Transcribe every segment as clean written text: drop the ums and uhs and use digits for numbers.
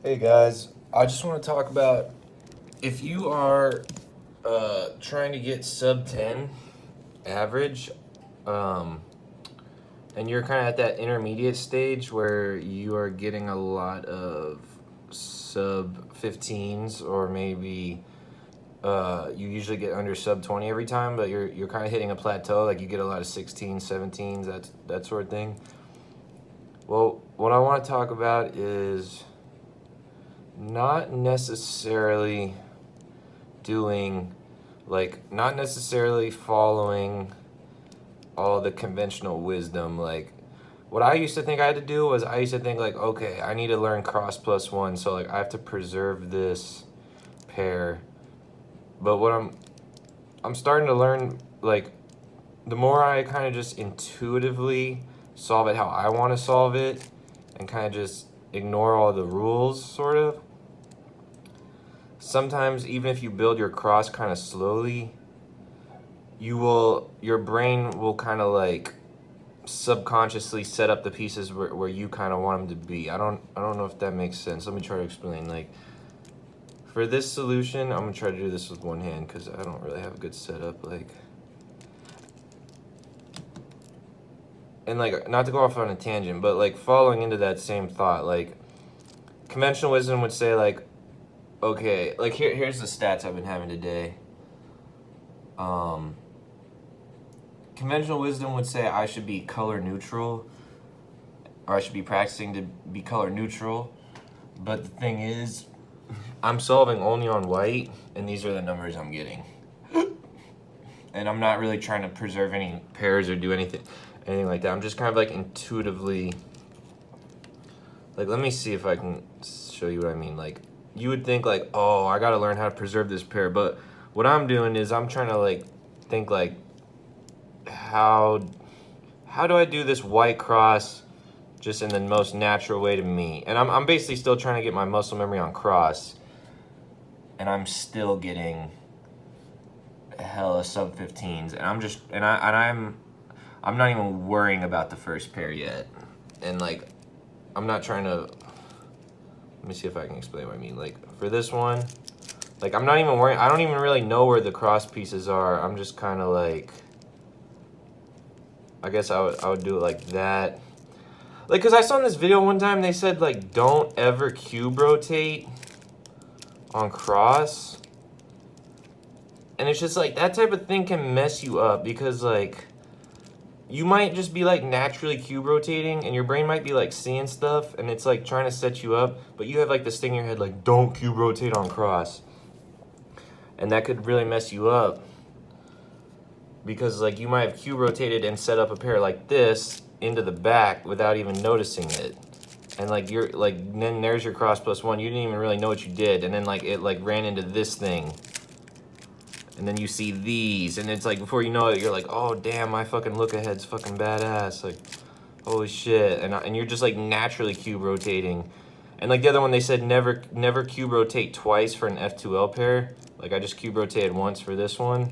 Hey guys, I just want to talk about if you are trying to get sub 10 average, um, and you're kind of at that intermediate stage where you are getting a lot of sub 15s, or maybe you usually get under sub 20 every time, but you're kind of hitting a plateau, like you get a lot of 16s, 17s, that sort of thing. Well, what I want to talk about is not necessarily doing, like, not necessarily following all the conventional wisdom. Like, what I used to think I had to do was I used to think, like, okay, I need to learn cross plus one, so like I have to preserve this pair. But what I'm starting to learn, like, the more I kind of just intuitively solve it how I want to solve it and kind of just ignore all the rules, sort of, sometimes even if you build your cross kind of slowly, your brain will kind of like subconsciously set up the pieces where you kind of want them to be. I don't know if that makes sense. Let me try to explain. Like, for this solution, I'm gonna try to do this with one hand because I don't really have a good setup. Like, and like, not to go off on a tangent, but like following into that same thought, like conventional wisdom would say, like, okay, like here's the stats I've been having today. Um, Conventional wisdom would say I should be color neutral, or I should be practicing to be color neutral. But the thing is, I'm solving only on white, and these are the numbers I'm getting. And I'm not really trying to preserve any pairs or do anything like that. I'm just kind of like intuitively, like, let me see if I can show you what I mean. Like, you would think like, oh, I gotta learn how to preserve this pair, but what I'm doing is I'm trying to like think like, how do I do this white cross just in the most natural way to me? And I'm basically still trying to get my muscle memory on cross, and I'm still getting hella sub 15s, and I'm not even worrying about the first pair yet. And like, I'm not trying to, let me see if I can explain what I mean. Like, for this one, like, I'm not even worrying. I don't even really know where the cross pieces are. I'm just kind of like, I guess I would do it like that. Like, because I saw in this video one time, they said, like, don't ever cube rotate on cross. And it's just like, that type of thing can mess you up because, like, you might just be, like, naturally cube rotating, and your brain might be, like, seeing stuff, and it's, like, trying to set you up, but you have, like, this thing in your head, like, don't cube rotate on cross. And that could really mess you up because, like, you might have cube rotated and set up a pair like this into the back without even noticing it. And like, you're like, then there's your cross plus one. You didn't even really know what you did, and then like it like ran into this thing, and then you see these, and it's like, before you know it, you're like, oh damn, my fucking look ahead's fucking badass, like, holy shit. And you're just like naturally cube rotating. And like the other one, they said never cube rotate twice for an F2L pair. Like, I just cube rotated once for this one,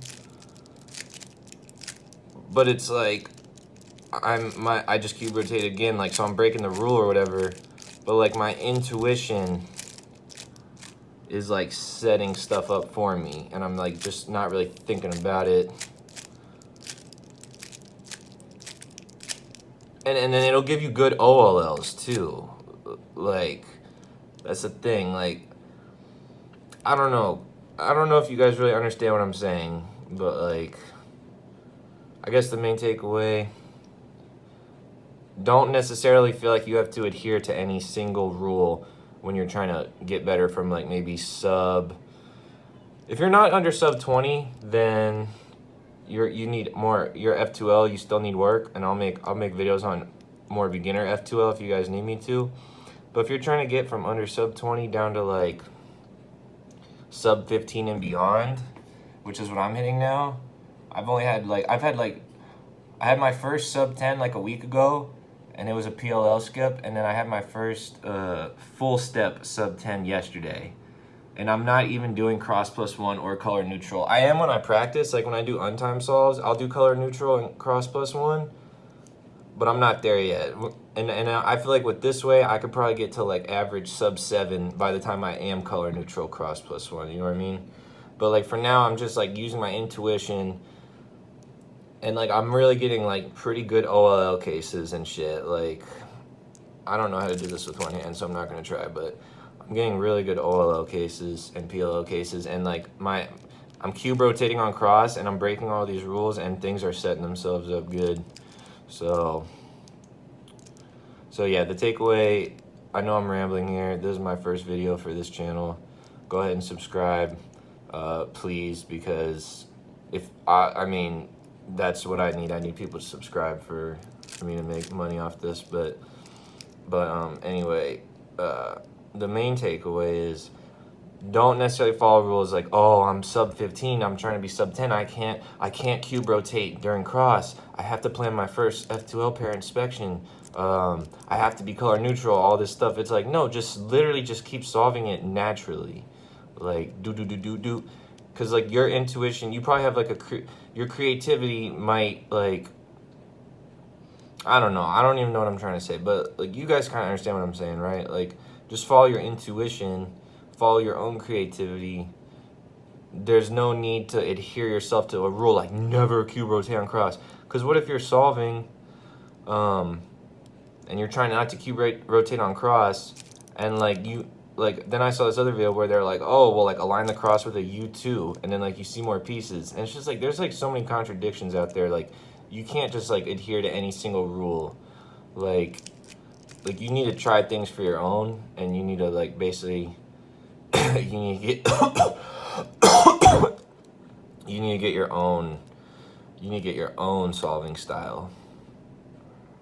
but it's like, I just cube rotated again, like, so I'm breaking the rule or whatever. But like, my intuition is like setting stuff up for me, and I'm like just not really thinking about it. And then it'll give you good OLLs too. Like, that's the thing. Like, I don't know. I don't know if you guys really understand what I'm saying, but like, I guess the main takeaway, don't necessarily feel like you have to adhere to any single rule when you're trying to get better from, like, maybe sub. If you're not under sub 20, then you need more. Your F2L, you still need work, and I'll make videos on more beginner F2L if you guys need me to. But if you're trying to get from under sub 20 down to like sub 15 and beyond, which is what I'm hitting now, I had my first sub 10 like a week ago, and it was a PLL skip, and then I had my first full step sub 10 yesterday. And I'm not even doing cross plus one or color neutral. I am when I practice, like when I do untimed solves, I'll do color neutral and cross plus one, but I'm not there yet. And I feel like with this way, I could probably get to like average sub 7 by the time I am color neutral cross +1. You know what I mean? But like for now, I'm just like using my intuition, and like I'm really getting like pretty good OLL cases and shit. Like I don't know how to do this with one hand, so I'm not gonna try. But I'm getting really good OLL cases and PLL cases, and like I'm cube rotating on cross, and I'm breaking all these rules, and things are setting themselves up good. So yeah, the takeaway, I know I'm rambling here. This is my first video for this channel. Go ahead and subscribe, please, because if I mean, that's what I need. I need people to subscribe for me to make money off this. But anyway, the main takeaway is don't necessarily follow rules like, oh, I'm sub 15, I'm trying to be sub 10, I can't cube rotate during cross, I have to plan my first F2L pair inspection, I have to be color neutral, all this stuff. It's like, no, just literally just keep solving it naturally. Like do, because like your intuition, you probably have like your creativity might like, I don't know, I don't even know what I'm trying to say, but like you guys kind of understand what I'm saying, right? Like just follow your intuition, follow your own creativity. There's no need to adhere yourself to a rule like never cube rotate on cross. Because what if you're solving and you're trying not to cube rotate on cross, and like you, like then I saw this other video where they're like, oh, well, like align the cross with a U2, and then like you see more pieces, and it's just like there's like so many contradictions out there. Like you can't just like adhere to any single rule. Like you need to try things for your own, and you need to like basically you need to get you need to get your own solving style.